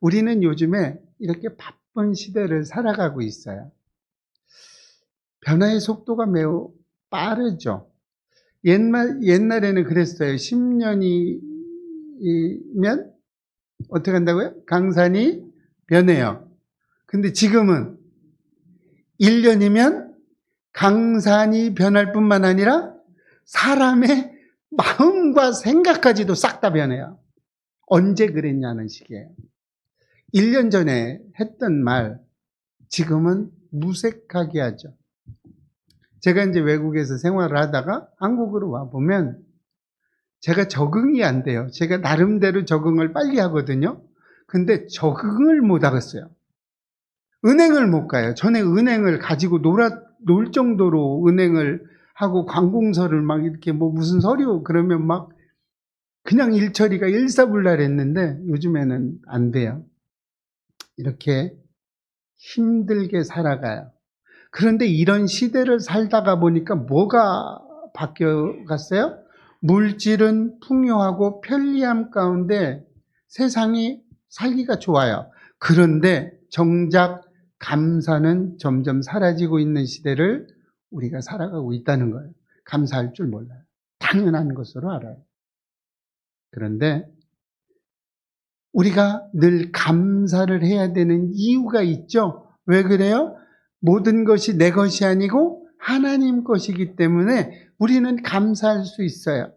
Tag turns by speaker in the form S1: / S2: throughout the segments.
S1: 우리는 요즘에 이렇게 바쁜 시대를 살아가고 있어요. 변화의 속도가 매우 빠르죠. 옛날에는 그랬어요. 10년이면 어떻게 한다고요? 강산이 변해요. 근데 지금은 1년이면 강산이 변할 뿐만 아니라 사람의 마음과 생각까지도 싹 다 변해요. 언제 그랬냐는 식이에요. 1년 전에 했던 말, 지금은 무색하게 하죠. 제가 이제 외국에서 생활을 하다가 한국으로 와보면 제가 적응이 안 돼요. 제가 나름대로 적응을 빨리 하거든요. 근데 적응을 못 하겠어요. 은행을 못 가요. 전에 은행을 가지고 놀 정도로 은행을 하고 관공서를 막 이렇게 뭐 무슨 서류 그러면 막 그냥 일처리가 일사불란했는데 요즘에는 안 돼요. 이렇게 힘들게 살아가요. 그런데 이런 시대를 살다가 보니까 뭐가 바뀌어갔어요? 물질은 풍요하고 편리함 가운데 세상이 살기가 좋아요. 그런데 정작 감사는 점점 사라지고 있는 시대를 우리가 살아가고 있다는 거예요. 감사할 줄 몰라요. 당연한 것으로 알아요. 그런데 우리가 늘 감사를 해야 되는 이유가 있죠. 왜 그래요? 모든 것이 내 것이 아니고 하나님 것이기 때문에 우리는 감사할 수 있어요.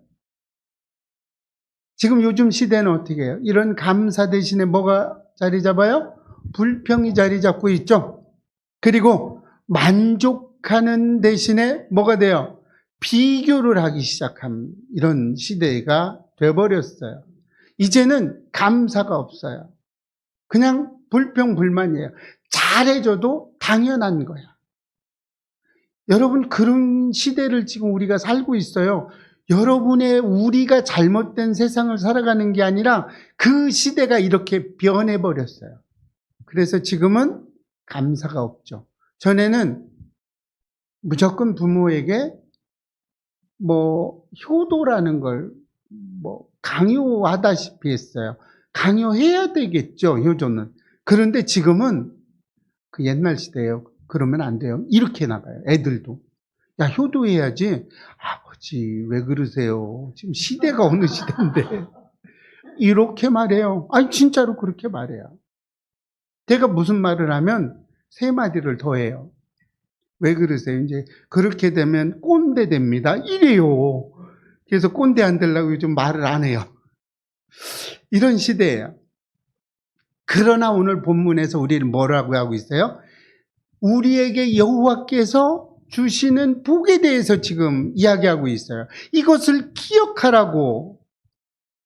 S1: 지금 요즘 시대는 어떻게 해요? 이런 감사 대신에 뭐가 자리 잡아요? 불평이 자리 잡고 있죠. 그리고 만족하는 대신에 뭐가 돼요? 비교를 하기 시작한 이런 시대가 돼버렸어요. 이제는 감사가 없어요. 그냥 불평불만이에요. 잘해줘도 당연한 거야. 여러분, 그런 시대를 지금 우리가 살고 있어요. 우리가 잘못된 세상을 살아가는 게 아니라 그 시대가 이렇게 변해버렸어요. 그래서 지금은 감사가 없죠. 전에는 무조건 부모에게 효도라는 걸 강요하다시피 했어요. 강요해야 되겠죠, 효도는. 그런데 지금은 그 옛날 시대예요. 그러면 안 돼요. 이렇게 나가요. 애들도. 야, 효도해야지. 아버지, 왜 그러세요? 지금 시대가 어느 시대인데. 이렇게 말해요. 아니, 진짜로 그렇게 말해요. 제가 무슨 말을 하면 세 마디를 더 해요. 왜 그러세요? 이제 그렇게 되면 꼰대 됩니다. 이래요. 그래서 꼰대 안 되려고 요즘 말을 안 해요. 이런 시대예요. 그러나 오늘 본문에서 우리는 뭐라고 하고 있어요? 우리에게 여호와께서 주시는 복에 대해서 지금 이야기하고 있어요. 이것을 기억하라고,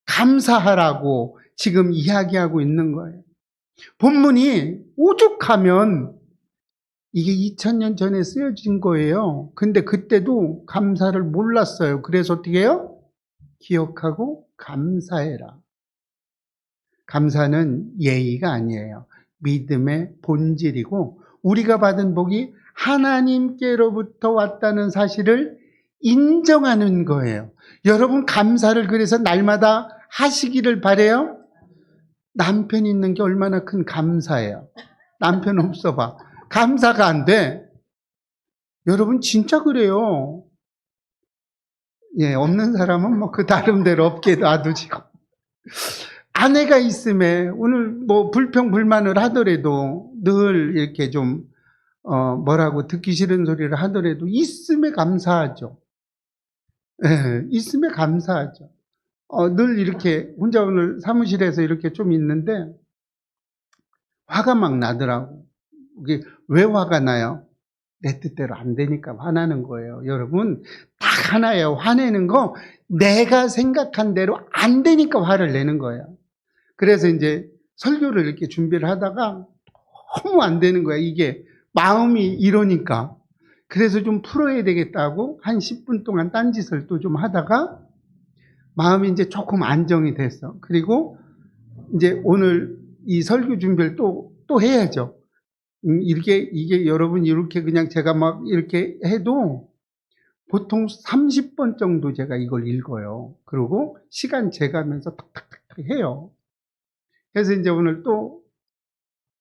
S1: 감사하라고 지금 이야기하고 있는 거예요. 본문이 오죽하면 이게 2000년 전에 쓰여진 거예요. 근데 그때도 감사를 몰랐어요. 그래서 어떻게 해요? 기억하고 감사해라. 감사는 예의가 아니에요. 믿음의 본질이고 우리가 받은 복이 하나님께로부터 왔다는 사실을 인정하는 거예요. 여러분, 감사를 그래서 날마다 하시기를 바라요. 남편 있는 게 얼마나 큰 감사예요. 남편 없어봐. 감사가 안 돼. 여러분, 진짜 그래요. 예, 없는 사람은 그 나름대로 없게 놔두시고. 아내가 있음에 오늘 불평불만을 하더라도 늘 이렇게 좀 뭐라고 듣기 싫은 소리를 하더라도 있음에 감사하죠. 예, 있음에 감사하죠. 늘 이렇게 혼자 오늘 사무실에서 이렇게 좀 있는데 화가 막 나더라고. 이게 왜 화가 나요? 내 뜻대로 안 되니까 화나는 거예요. 여러분, 딱 하나예요. 화내는 거 내가 생각한 대로 안 되니까 화를 내는 거예요. 그래서 이제 설교를 이렇게 준비를 하다가 너무 안 되는 거야. 이게 마음이 이러니까. 그래서 좀 풀어야 되겠다고 한 10분 동안 딴짓을 또 좀 하다가 마음이 이제 조금 안정이 됐어. 그리고 이제 오늘 이 설교 준비를 또 해야죠. 이게 여러분 이렇게 그냥 제가 막 이렇게 해도 보통 30번 정도 제가 이걸 읽어요. 그리고 시간 재가면서 탁탁탁탁 해요. 그래서 이제 오늘 또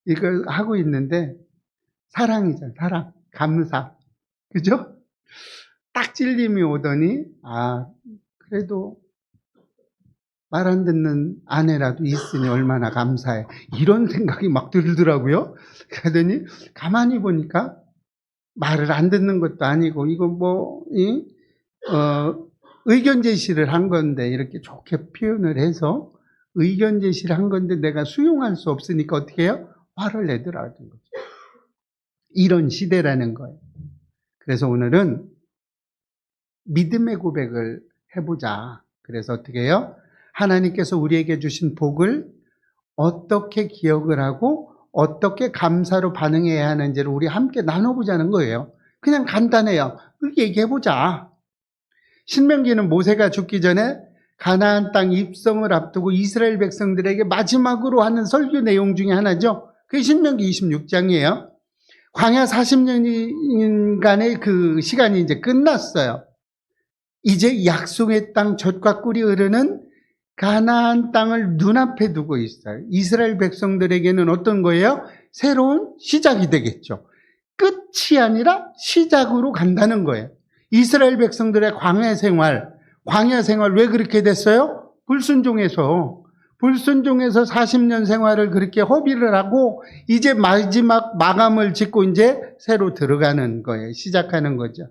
S1: 이걸 하고 있는데 사랑이잖아, 사랑, 감사, 그죠? 딱 찔림이 오더니 그래도 말 안 듣는 아내라도 있으니 얼마나 감사해. 이런 생각이 막 들더라고요. 그러더니 가만히 보니까 말을 안 듣는 것도 아니고 이거 의견 제시를 한 건데 이렇게 좋게 표현을 해서 의견 제시를 한 건데 내가 수용할 수 없으니까 어떻게 해요? 화를 내더라는 거죠. 이런 시대라는 거예요. 그래서 오늘은 믿음의 고백을 해보자. 그래서 어떻게 해요? 하나님께서 우리에게 주신 복을 어떻게 기억을 하고 어떻게 감사로 반응해야 하는지를 우리 함께 나눠보자는 거예요. 그냥 간단해요. 얘기해보자. 신명기는 모세가 죽기 전에 가나안 땅 입성을 앞두고 이스라엘 백성들에게 마지막으로 하는 설교 내용 중에 하나죠. 그게 신명기 26장이에요. 광야 40년간의 그 시간이 이제 끝났어요. 이제 약속의 땅 젖과 꿀이 흐르는 가나안 땅을 눈앞에 두고 있어요. 이스라엘 백성들에게는 어떤 거예요? 새로운 시작이 되겠죠. 끝이 아니라 시작으로 간다는 거예요. 이스라엘 백성들의 광야 생활 왜 그렇게 됐어요? 불순종해서 40년 생활을 그렇게 허비를 하고 이제 마지막 마감을 짓고 이제 새로 들어가는 거예요. 시작하는 거죠.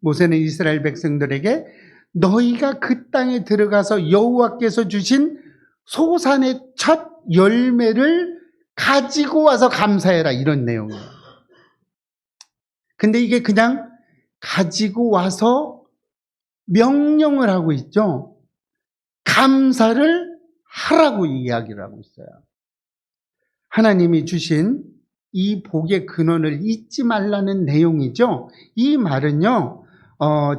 S1: 모세는 이스라엘 백성들에게 너희가 그 땅에 들어가서 여호와께서 주신 소산의 첫 열매를 가지고 와서 감사해라, 이런 내용이에요. 근데 이게 그냥 가지고 와서 명령을 하고 있죠. 감사를 하라고 이야기를 하고 있어요. 하나님이 주신 이 복의 근원을 잊지 말라는 내용이죠. 이 말은요,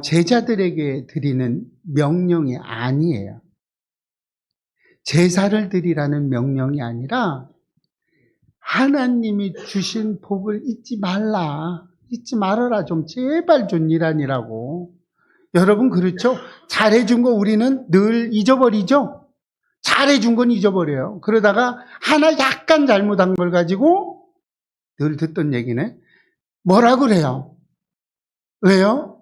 S1: 제자들에게 드리는 명령이 아니에요. 제사를 드리라는 명령이 아니라 하나님이 주신 복을 잊지 말아라 좀 제발 좀 일하니라고. 여러분 그렇죠? 잘해준 거 우리는 늘 잊어버리죠? 잘해준 건 잊어버려요. 그러다가 하나 약간 잘못한 걸 가지고 늘 듣던 얘기네. 뭐라 그래요? 왜요?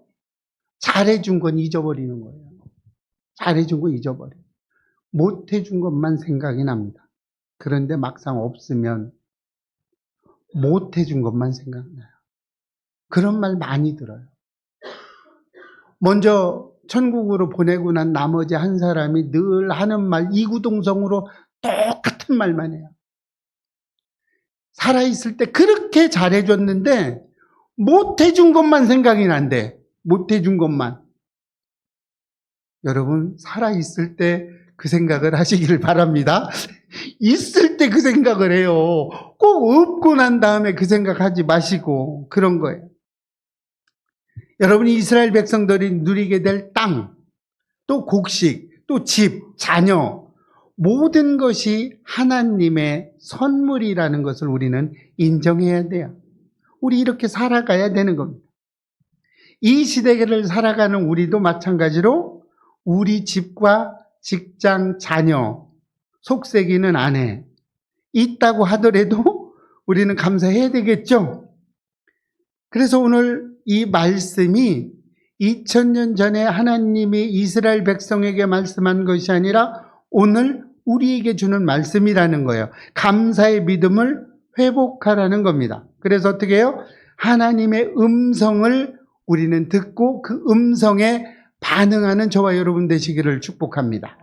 S1: 잘해준 건 잊어버리는 거예요. 잘해준 건 잊어버려요. 못해준 것만 생각이 납니다. 그런데 막상 없으면 못해준 것만 생각나요. 그런 말 많이 들어요. 먼저 천국으로 보내고 난 나머지 한 사람이 늘 하는 말, 이구동성으로 똑같은 말만 해요. 살아있을 때 그렇게 잘해줬는데 못해준 것만 생각이 난대. 못해준 것만. 여러분 살아있을 때 그 생각을 하시기를 바랍니다. 있을 때 그 생각을 해요. 꼭 없고 난 다음에 그 생각하지 마시고. 그런 거예요. 여러분이 이스라엘 백성들이 누리게 될 땅, 또 곡식, 또 집, 자녀, 모든 것이 하나님의 선물이라는 것을 우리는 인정해야 돼요. 우리 이렇게 살아가야 되는 겁니다. 이 시대를 살아가는 우리도 마찬가지로 우리 집과 직장, 자녀, 속세기는 아내 있다고 하더라도 우리는 감사해야 되겠죠. 그래서 오늘 이 말씀이 2000년 전에 하나님이 이스라엘 백성에게 말씀한 것이 아니라 오늘 우리에게 주는 말씀이라는 거예요. 감사의 믿음을 회복하라는 겁니다. 그래서 어떻게 해요? 하나님의 음성을 우리는 듣고 그 음성에 반응하는 저와 여러분 되시기를 축복합니다.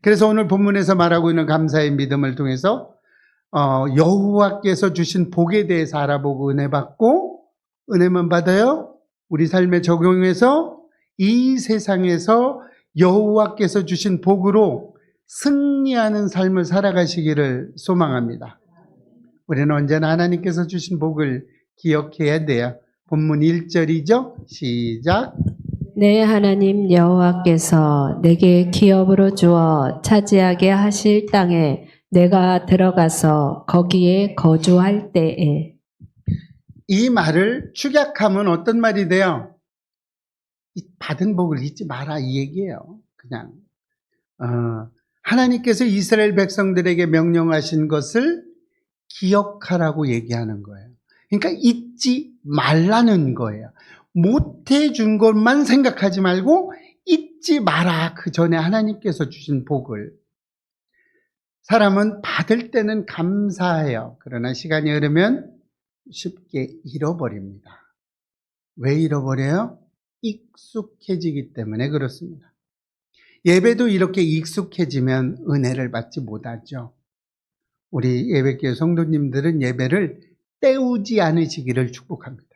S1: 그래서 오늘 본문에서 말하고 있는 감사의 믿음을 통해서 여호와께서 주신 복에 대해서 알아보고 은혜 받고, 은혜만 받아요. 우리 삶에 적용해서 이 세상에서 여호와께서 주신 복으로 승리하는 삶을 살아가시기를 소망합니다. 우리는 언제나 하나님께서 주신 복을 기억해야 돼요. 본문 1절이죠. 시작.
S2: 내 하나님 여호와께서 내게 기업으로 주어 차지하게 하실 땅에 내가 들어가서 거기에 거주할 때에.
S1: 이 말을 축약하면 어떤 말이 돼요? 받은 복을 잊지 마라, 이 얘기예요. 그냥 하나님께서 이스라엘 백성들에게 명령하신 것을 기억하라고 얘기하는 거예요. 그러니까 잊지 말라는 거예요. 못해준 것만 생각하지 말고 잊지 마라. 그 전에 하나님께서 주신 복을. 사람은 받을 때는 감사해요. 그러나 시간이 흐르면 쉽게 잃어버립니다. 왜 잃어버려요? 익숙해지기 때문에 그렇습니다. 예배도 이렇게 익숙해지면 은혜를 받지 못하죠. 우리 예배교회 성도님들은 예배를 때우지 않으시기를 축복합니다.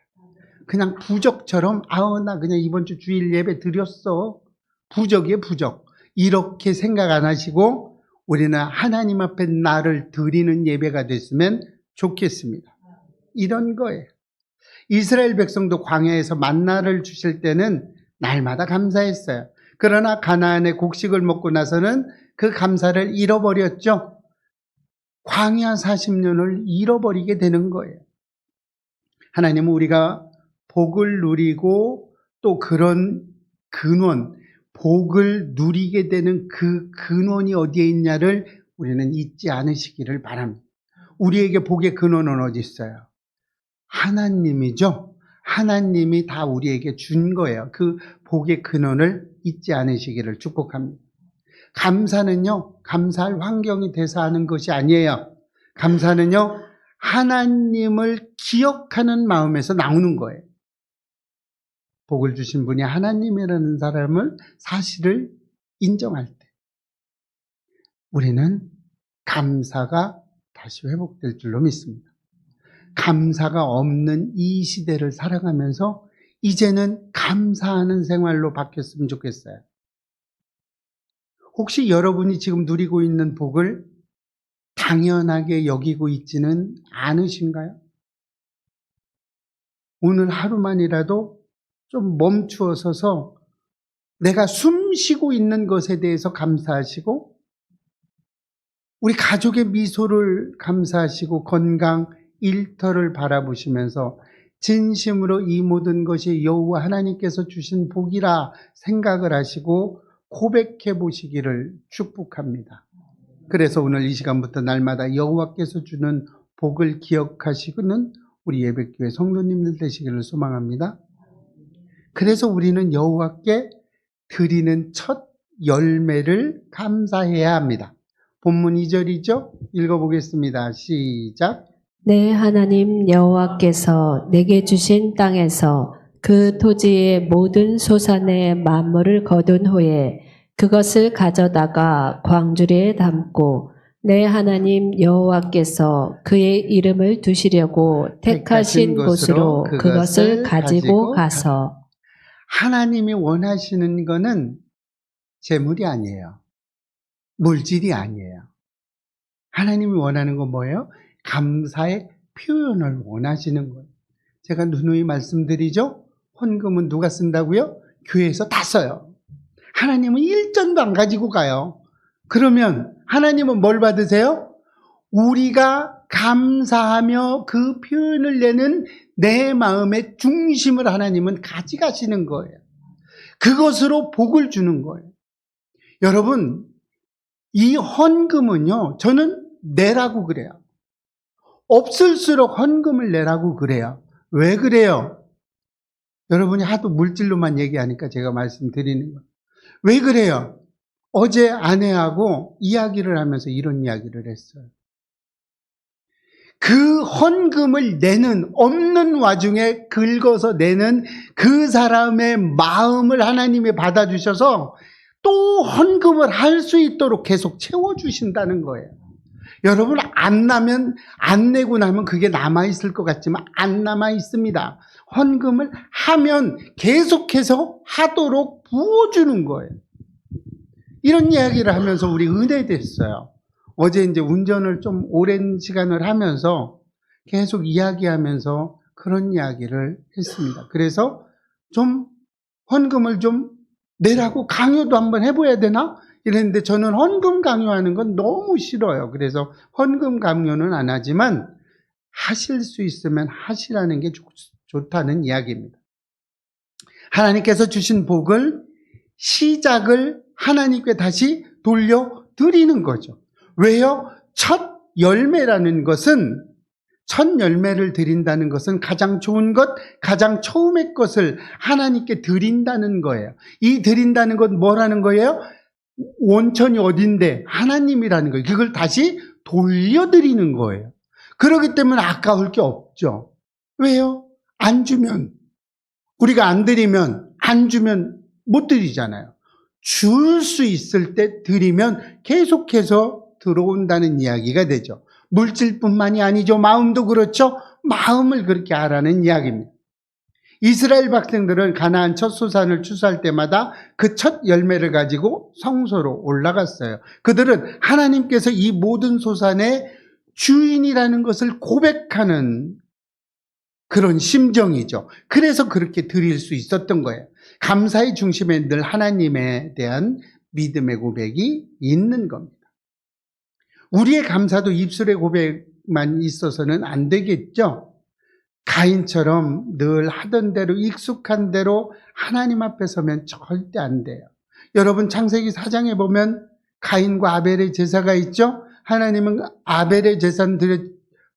S1: 그냥 부적처럼 나 그냥 이번 주 주일 예배 드렸어. 부적이에요, 부적. 이렇게 생각 안 하시고 우리는 하나님 앞에 나를 드리는 예배가 됐으면 좋겠습니다. 이런 거예요. 이스라엘 백성도 광야에서 만나를 주실 때는 날마다 감사했어요. 그러나 가나안의 곡식을 먹고 나서는 그 감사를 잃어버렸죠. 광야 40년을 잃어버리게 되는 거예요. 하나님은 우리가 복을 누리고 또 그런 근원, 복을 누리게 되는 그 근원이 어디에 있냐를 우리는 잊지 않으시기를 바랍니다. 우리에게 복의 근원은 어디 있어요? 하나님이죠. 하나님이 다 우리에게 준 거예요. 그 복의 근원을 잊지 않으시기를 축복합니다. 감사는요, 감사할 환경이 돼서 하는 것이 아니에요. 감사는요, 하나님을 기억하는 마음에서 나오는 거예요. 복을 주신 분이 하나님이라는 사람을 사실을 인정할 때 우리는 감사가 다시 회복될 줄로 믿습니다. 감사가 없는 이 시대를 살아가면서 이제는 감사하는 생활로 바뀌었으면 좋겠어요. 혹시 여러분이 지금 누리고 있는 복을 당연하게 여기고 있지는 않으신가요? 오늘 하루만이라도 좀 멈추어 서서 내가 숨 쉬고 있는 것에 대해서 감사하시고 우리 가족의 미소를 감사하시고 건강, 일터를 바라보시면서 진심으로 이 모든 것이 여호와 하나님께서 주신 복이라 생각을 하시고 고백해 보시기를 축복합니다. 그래서 오늘 이 시간부터 날마다 여호와께서 주는 복을 기억하시고는 우리 예배교회 성도님들 되시기를 소망합니다. 그래서 우리는 여호와께 드리는 첫 열매를 감사해야 합니다. 본문 2절이죠? 읽어보겠습니다. 시작.
S2: 내 하나님 여호와께서 내게 주신 땅에서 그 토지의 모든 소산의 만물을 거둔 후에 그것을 가져다가 광주리에 담고 내 하나님 여호와께서 그의 이름을 두시려고 택하신 곳으로 그것을 가지고 가서.
S1: 하나님이 원하시는 거는 재물이 아니에요. 물질이 아니에요. 하나님이 원하는 건 뭐예요? 감사의 표현을 원하시는 거예요. 제가 누누이 말씀드리죠? 헌금은 누가 쓴다고요? 교회에서 다 써요. 하나님은 1전도 안 가지고 가요. 그러면 하나님은 뭘 받으세요? 우리가 감사하며 그 표현을 내는 내 마음의 중심을 하나님은 가져가시는 거예요. 그것으로 복을 주는 거예요. 여러분, 이 헌금은요, 저는 내라고 그래요. 없을수록 헌금을 내라고 그래요. 왜 그래요? 여러분이 하도 물질로만 얘기하니까 제가 말씀드리는 거예요. 왜 그래요? 어제 아내하고 이야기를 하면서 이런 이야기를 했어요. 그 헌금을 내는, 없는 와중에 긁어서 내는 그 사람의 마음을 하나님이 받아주셔서 또 헌금을 할 수 있도록 계속 채워주신다는 거예요. 여러분, 안 내고 나면 그게 남아있을 것 같지만 안 남아있습니다. 헌금을 하면 계속해서 하도록 부어주는 거예요. 이런 이야기를 하면서 우리 은혜됐어요. 어제 이제 운전을 좀 오랜 시간을 하면서 계속 이야기하면서 그런 이야기를 했습니다. 그래서 좀 헌금을 좀 내라고 강요도 한번 해봐야 되나? 이랬는데 저는 헌금 강요하는 건 너무 싫어요. 그래서 헌금 강요는 안 하지만 하실 수 있으면 하시라는 게 좋다는 이야기입니다. 하나님께서 주신 복을 시작을 하나님께 다시 돌려드리는 거죠. 왜요? 첫 열매라는 것은 첫 열매를 드린다는 것은 가장 좋은 것, 가장 처음의 것을 하나님께 드린다는 거예요. 이 드린다는 건 뭐라는 거예요? 원천이 어딘데? 하나님이라는 거예요. 그걸 다시 돌려드리는 거예요. 그렇기 때문에 아까울 게 없죠. 왜요? 안 주면, 우리가 안 드리면, 안 주면 못 드리잖아요. 줄 수 있을 때 드리면 계속해서 들어온다는 이야기가 되죠. 물질뿐만이 아니죠. 마음도 그렇죠. 마음을 그렇게 하라는 이야기입니다. 이스라엘 백성들은 가나안 첫 소산을 추수할 때마다 그 첫 열매를 가지고 성소로 올라갔어요. 그들은 하나님께서 이 모든 소산의 주인이라는 것을 고백하는 그런 심정이죠. 그래서 그렇게 드릴 수 있었던 거예요. 감사의 중심에 늘 하나님에 대한 믿음의 고백이 있는 겁니다. 우리의 감사도 입술의 고백만 있어서는 안 되겠죠. 가인처럼 늘 하던 대로 익숙한 대로 하나님 앞에 서면 절대 안 돼요. 여러분 창세기 4장에 보면 가인과 아벨의 제사가 있죠. 하나님은 아벨의 제사는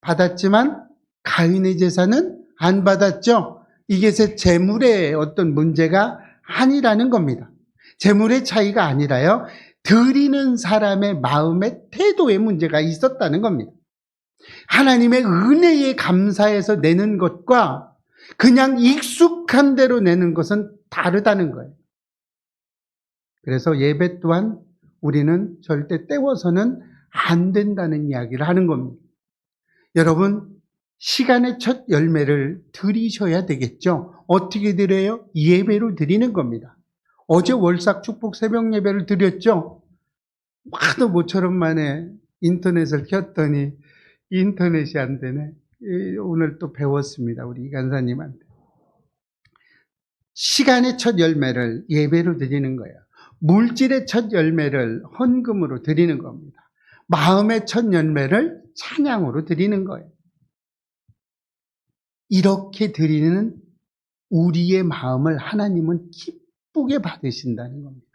S1: 받았지만 가인의 제사는 안 받았죠. 이게 재물의 어떤 문제가 아니라는 겁니다. 재물의 차이가 아니라요, 드리는 사람의 마음의 태도의 문제가 있었다는 겁니다. 하나님의 은혜에 감사해서 내는 것과 그냥 익숙한 대로 내는 것은 다르다는 거예요. 그래서 예배 또한 우리는 절대 때워서는 안 된다는 이야기를 하는 겁니다. 여러분, 시간의 첫 열매를 드리셔야 되겠죠. 어떻게 드려요? 예배로 드리는 겁니다. 어제 월삭 축복 새벽 예배를 드렸죠. 하도 모처럼 만에 인터넷을 켰더니 인터넷이 안 되네. 오늘 또 배웠습니다. 우리 이 간사님한테. 시간의 첫 열매를 예배로 드리는 거예요. 물질의 첫 열매를 헌금으로 드리는 겁니다. 마음의 첫 열매를 찬양으로 드리는 거예요. 이렇게 드리는 우리의 마음을 하나님은 기쁘게 받으신다는 겁니다.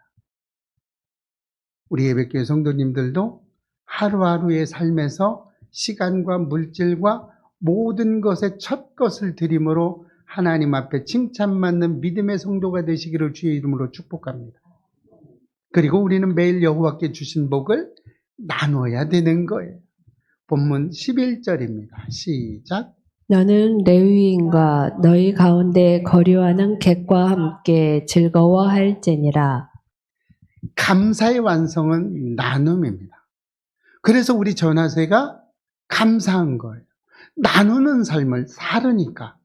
S1: 우리 예배교회 성도님들도 하루하루의 삶에서 시간과 물질과 모든 것의 첫 것을 드림으로 하나님 앞에 칭찬받는 믿음의 성도가 되시기를 주의 이름으로 축복합니다. 그리고 우리는 매일 여호와께 주신 복을 나눠야 되는 거예요. 본문 11절입니다. 시작.
S2: 너는 레위인과 너희 가운데 거류하는 객과 함께 즐거워할지니라.
S1: 감사의 완성은 나눔입니다. 그래서 우리 전하세가 감사한 거예요. 나누는 삶을 살으니까.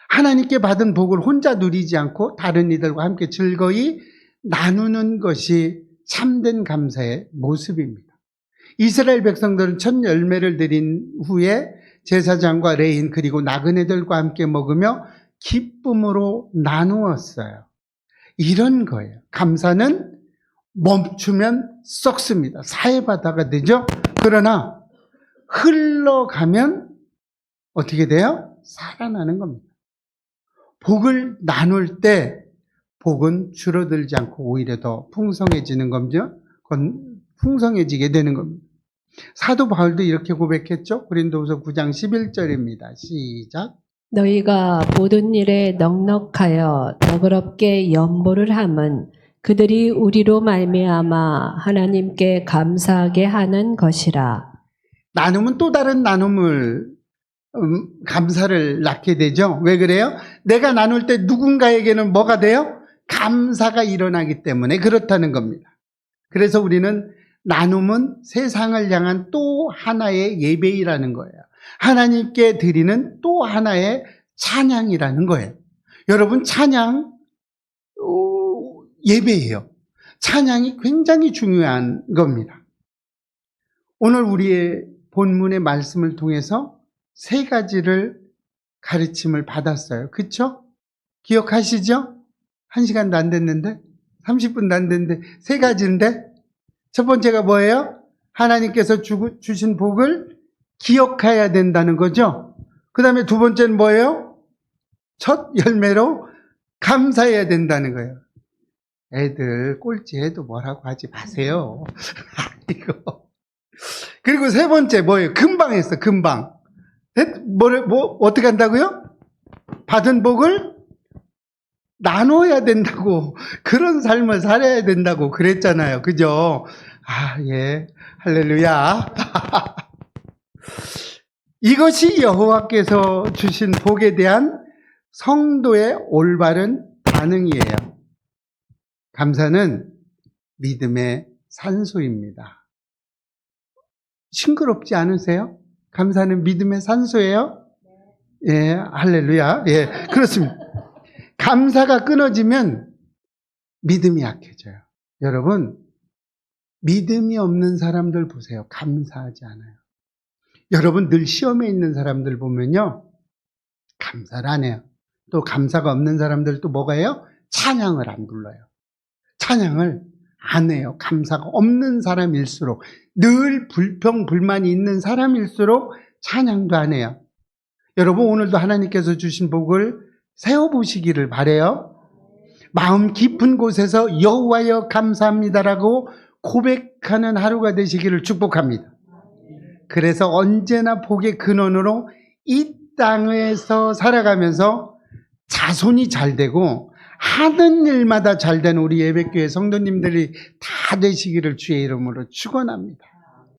S1: 하나님께 받은 복을 혼자 누리지 않고 다른 이들과 함께 즐거이 나누는 것이 참된 감사의 모습입니다. 이스라엘 백성들은 첫 열매를 드린 후에 제사장과 레인 그리고 나그네들과 함께 먹으며 기쁨으로 나누었어요. 이런 거예요. 감사는 멈추면 썩습니다. 사해바다가 되죠. 그러나 흘러가면 어떻게 돼요? 살아나는 겁니다. 복을 나눌 때 복은 줄어들지 않고 오히려 더 풍성해지는 겁니다. 풍성해지게 되는 겁니다. 사도 바울도 이렇게 고백했죠. 고린도후서 9장 11절입니다. 시작.
S2: 너희가 모든 일에 넉넉하여 너그럽게 염보를 함은 그들이 우리로 말미암아 하나님께 감사하게 하는 것이라.
S1: 나눔은 또 다른 나눔을 감사를 낳게 되죠. 왜 그래요? 내가 나눌 때 누군가에게는 뭐가 돼요? 감사가 일어나기 때문에 그렇다는 겁니다. 그래서 우리는 나눔은 세상을 향한 또 하나의 예배이라는 거예요. 하나님께 드리는 또 하나의 찬양이라는 거예요. 여러분, 찬양 예배예요. 찬양이 굉장히 중요한 겁니다. 오늘 우리의 본문의 말씀을 통해서 세 가지를 가르침을 받았어요. 그렇죠? 기억하시죠? 1시간도 안 됐는데 30분도 안 됐는데 세 가지인데 첫 번째가 뭐예요? 하나님께서 주신 복을 기억해야 된다는 거죠. 그 다음에 두 번째는 뭐예요? 첫 열매로 감사해야 된다는 거예요. 애들 꼴찌해도 뭐라고 하지 마세요. 이거 그리고 세 번째 뭐예요? 금방 했어, 금방. 어떻게 한다고요? 받은 복을 나눠야 된다고. 그런 삶을 살아야 된다고 그랬잖아요. 그죠? 아, 예. 할렐루야. 이것이 여호와께서 주신 복에 대한 성도의 올바른 반응이에요. 감사는 믿음의 산소입니다. 싱그럽지 않으세요? 감사는 믿음의 산소예요? 예, 할렐루야. 예, 그렇습니다. 감사가 끊어지면 믿음이 약해져요. 여러분, 믿음이 없는 사람들 보세요. 감사하지 않아요. 여러분, 늘 시험에 있는 사람들 보면요, 감사를 안 해요. 또 감사가 없는 사람들도 뭐가 해요? 찬양을 안 불러요. 찬양을 안 해요. 감사가 없는 사람일수록, 늘 불평, 불만이 있는 사람일수록 찬양도 안 해요. 여러분, 오늘도 하나님께서 주신 복을 세워보시기를 바라요. 마음 깊은 곳에서 여호와여 감사합니다라고 고백하는 하루가 되시기를 축복합니다. 그래서 언제나 복의 근원으로 이 땅에서 살아가면서 자손이 잘 되고 하는 일마다 잘 되는 우리 예배교회 성도님들이 다 되시기를 주의 이름으로 축원합니다.